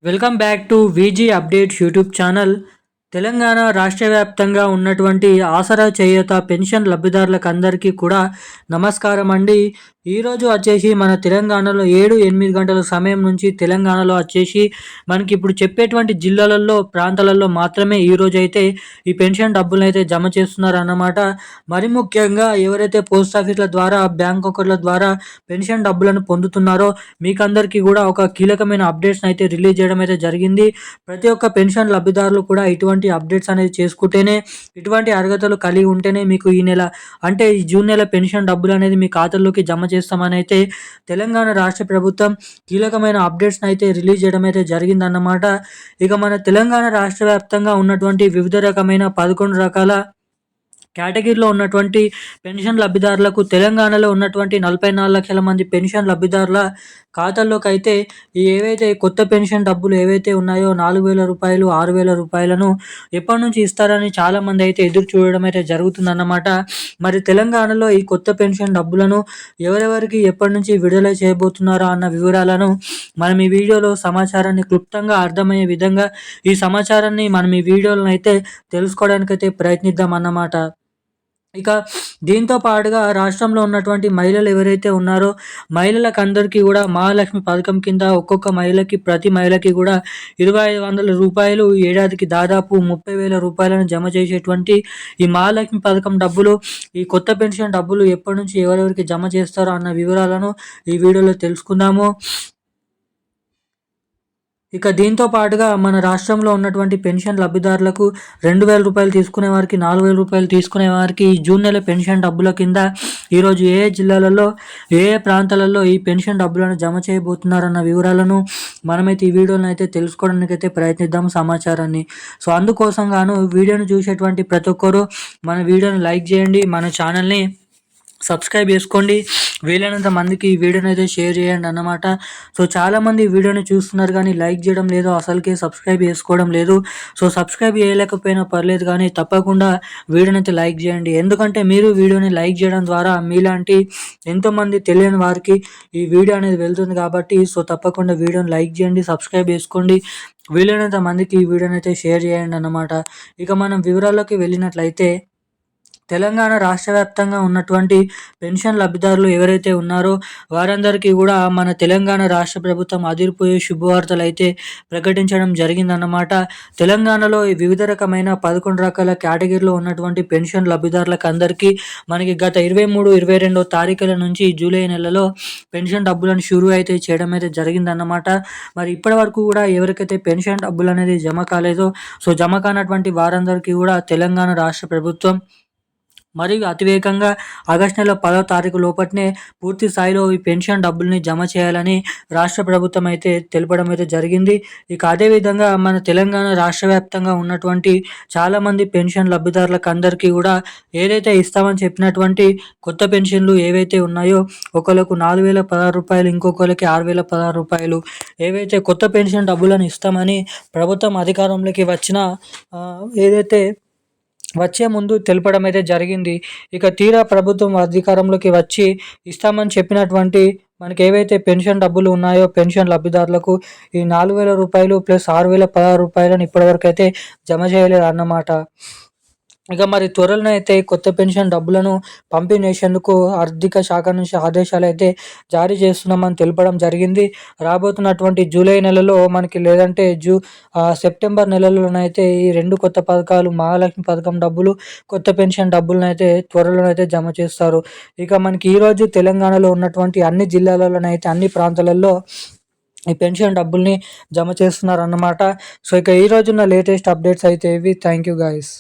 Welcome back to VG updates YouTube channel. Telangana రాష్ట్ర వ్యాప్తంగా ఉన్నటువంటి ఆసరా చేయూత పెన్షన్ లబ్ధిదారులకు అందరికీ కూడా నమస్కారం అండి. ఈరోజు వచ్చేసి మన తెలంగాణలో 7-8 గంటల సమయం నుంచి తెలంగాణలో వచ్చేసి మనకి ఇప్పుడు చెప్పేటువంటి జిల్లాలలో ప్రాంతాలలో మాత్రమే ఈరోజు అయితే ఈ పెన్షన్ డబ్బులను అయితే జమ చేస్తున్నారు అన్నమాట. మరి ముఖ్యంగా ఎవరైతే పోస్ట్ ఆఫీసుల ద్వారా బ్యాంక్ అకౌంట్ల ద్వారా పెన్షన్ డబ్బులను పొందుతున్నారో మీకు అందరికీ కూడా ఒక కీలకమైన అప్డేట్స్ అయితే రిలీజ్ చేయడం అయితే జరిగింది. ప్రతి ఒక్క పెన్షన్ లబ్ధిదారులు కూడా ఇటువంటి అప్డేట్స్ అనేది చేసుకుంటేనే, ఇటువంటి అర్హతలు కలిగి ఉంటేనే మీకు ఈ నెల అంటే ఈ జూన్ నెల పెన్షన్ డబ్బులు అనేది మీ ఖాతాల్లోకి జమ చేస్తామని అయితే తెలంగాణ రాష్ట్ర ప్రభుత్వం కీలకమైన అప్డేట్స్ అయితే రిలీజ్ చేయడం అయితే జరిగిందన్నమాట. ఇక మన తెలంగాణ రాష్ట్ర వ్యాప్తంగా ఉన్నటువంటి వివిధ రకమైన 11 రకాల కేటగిరీలో ఉన్నటువంటి పెన్షన్ లబ్ధిదారులకు తెలంగాణలో ఉన్నటువంటి 44 లక్షల మంది పెన్షన్ లబ్ధిదారుల ఖాతాల్లోకి అయితే ఏవైతే కొత్త పెన్షన్ డబ్బులు ఏవైతే ఉన్నాయో 4,000 రూపాయలు, 6,000 రూపాయలను ఎప్పటి నుంచి ఇస్తారని చాలామంది అయితే ఎదురు చూడడం అయితే జరుగుతుందన్నమాట. మరి తెలంగాణలో ఈ కొత్త పెన్షన్ డబ్బులను ఎవరెవరికి ఎప్పటి నుంచి విడుదల చేయబోతున్నారో అన్న వివరాలను మనం ఈ వీడియోలో సమాచారాన్ని క్లుప్తంగా అర్థమయ్యే విధంగా ఈ సమాచారాన్ని మనం ఈ వీడియోలను అయితే తెలుసుకోవడానికైతే ప్రయత్నిద్దాం అన్నమాట. ఇక దీంతో పాటుగా రాష్ట్రంలో ఉన్నటువంటి మహిళలు ఎవరైతే ఉన్నారో మహిళలకు అందరికీ కూడా మహాలక్ష్మి పథకం కింద ఒక్కొక్క మహిళకి ప్రతి మహిళకి కూడా 2,500 రూపాయలు ఏడాదికి దాదాపు 30,000 రూపాయలను జమ చేసేటువంటి ఈ మహాలక్ష్మి పథకం డబ్బులు, ఈ కొత్త పెన్షన్ డబ్బులు ఎప్పటి నుంచి ఎవరెవరికి జమ చేస్తారో అన్న వివరాలను ఈ వీడియోలో తెలుసుకుందాము. ఇక దీంతో పాటుగా మన రాష్ట్రంలో ఉన్నటువంటి పెన్షన్ లబ్ధిదారులకు 2,000 రూపాయలు తీసుకునే వారికి, 4,000 రూపాయలు తీసుకునే వారికి ఈ జూన్ నెల పెన్షన్ డబ్బుల కింద ఈరోజు ఏ జిల్లాలలో ఏ ప్రాంతాలలో ఈ పెన్షన్ డబ్బులను జమ చేయబోతున్నారన్న వివరాలను మనమైతే ఈ వీడియోని అయితే తెలుసుకోవడానికి అయితే ప్రయత్నిద్దాం సమాచారాన్ని. సో అందుకోసం గాను వీడియోని చూసేటువంటి ప్రతి ఒక్కరు మన వీడియోని లైక్ చేయండి, మన ఛానల్ని సబ్స్క్రైబ్ చేసుకోండి, వీలైనంత మందికి ఈ వీడియోని అయితే షేర్ చేయండి అన్నమాట. సో చాలామంది ఈ వీడియోని చూస్తున్నారు కానీ లైక్ చేయడం లేదు, అసలుకే సబ్స్క్రైబ్ చేసుకోవడం లేదు. సో సబ్స్క్రైబ్ చేయలేకపోయినా పర్లేదు కానీ తప్పకుండా వీడియోని అయితే లైక్ చేయండి. ఎందుకంటే మీరు వీడియోని లైక్ చేయడం ద్వారా మీలాంటి ఎంతోమంది తెలియని వారికి ఈ వీడియో అనేది వెళ్తుంది కాబట్టి సో తప్పకుండా వీడియోని లైక్ చేయండి, సబ్స్క్రైబ్ చేసుకోండి, వీలైనంత మందికి ఈ వీడియోని అయితే షేర్ చేయండి అన్నమాట. ఇక మనం వివరాల్లోకి వెళ్ళినట్లయితే తెలంగాణ రాష్ట్ర వ్యాప్తంగా ఉన్నటువంటి పెన్షన్ లబ్ధిదారులు ఎవరైతే ఉన్నారో వారందరికీ కూడా మన తెలంగాణ రాష్ట్ర ప్రభుత్వం అదిరిపోయే శుభవార్తలు అయితే ప్రకటించడం జరిగిందన్నమాట. తెలంగాణలో వివిధ రకమైన 11 రకాల కేటగిరీలో ఉన్నటువంటి పెన్షన్ లబ్ధిదారులకు అందరికీ మనకి గత 23-22 తారీఖుల నుంచి జూలై నెలలో పెన్షన్ డబ్బులను షురూ అయితే చేయడం అయితే జరిగిందన్నమాట. మరి ఇప్పటి వరకు కూడా ఎవరికైతే పెన్షన్ డబ్బులు అనేది జమ కాలేదో సో జమ కానటువంటి వారందరికీ కూడా తెలంగాణ రాష్ట్ర ప్రభుత్వం మరియు అతివేగంగా ఆగస్టు నెల 10వ తారీఖు లోపట్నే పూర్తి స్థాయిలో ఈ పెన్షన్ డబ్బుల్ని జమ చేయాలని రాష్ట్ర ప్రభుత్వం అయితే తెలపడం అయితే జరిగింది. ఇక అదేవిధంగా మన తెలంగాణ రాష్ట్ర వ్యాప్తంగా ఉన్నటువంటి చాలామంది పెన్షన్ లబ్ధిదారులకు అందరికీ కూడా ఏదైతే ఇస్తామని చెప్పినటువంటి కొత్త పెన్షన్లు ఏవైతే ఉన్నాయో ఒకరికి 4,016 రూపాయలు, ఇంకొకరికి 6,016 రూపాయలు ఏవైతే కొత్త పెన్షన్ డబ్బులను ఇస్తామని ప్రభుత్వం అధికారంలోకి వచ్చిన ఏదైతే వచ్చే ముందు తెలపడం అయితే జరిగింది. ఇక తీరా ప్రభుత్వం అధికారంలోకి వచ్చి ఇస్తామని చెప్పినటువంటి మనకి ఏవైతే పెన్షన్ డబ్బులు ఉన్నాయో పెన్షన్ లబ్ధిదారులకు ఈ 4,000 రూపాయలు ప్లస్ 6,016 రూపాయలను ఇప్పటివరకు అయితే జమ చేయలేదు అన్నమాట. ఇక మరి త్వరలో అయితే కొత్త పెన్షన్ డబ్బులను పంపిణీ చేసేందుకు ఆర్థిక శాఖ నుంచి ఆదేశాలు అయితే జారీ చేస్తున్నామని తెలపడం జరిగింది. రాబోతున్నటువంటి జూలై నెలలో మనకి లేదంటే సెప్టెంబర్ నెలలోనైతే ఈ 2 కొత్త పథకాలు మహాలక్ష్మి పథకం డబ్బులు, కొత్త పెన్షన్ డబ్బులనైతే త్వరలోనైతే జమ చేస్తారు. ఇక మనకి ఈరోజు తెలంగాణలో ఉన్నటువంటి అన్ని జిల్లాలలోనైతే అన్ని ప్రాంతాలలో ఈ పెన్షన్ డబ్బుల్ని జమ చేస్తున్నారు అన్నమాట. సో ఇక ఈ రోజున్న లేటెస్ట్ అప్డేట్స్ అయితే ఇవి. Thank you guys.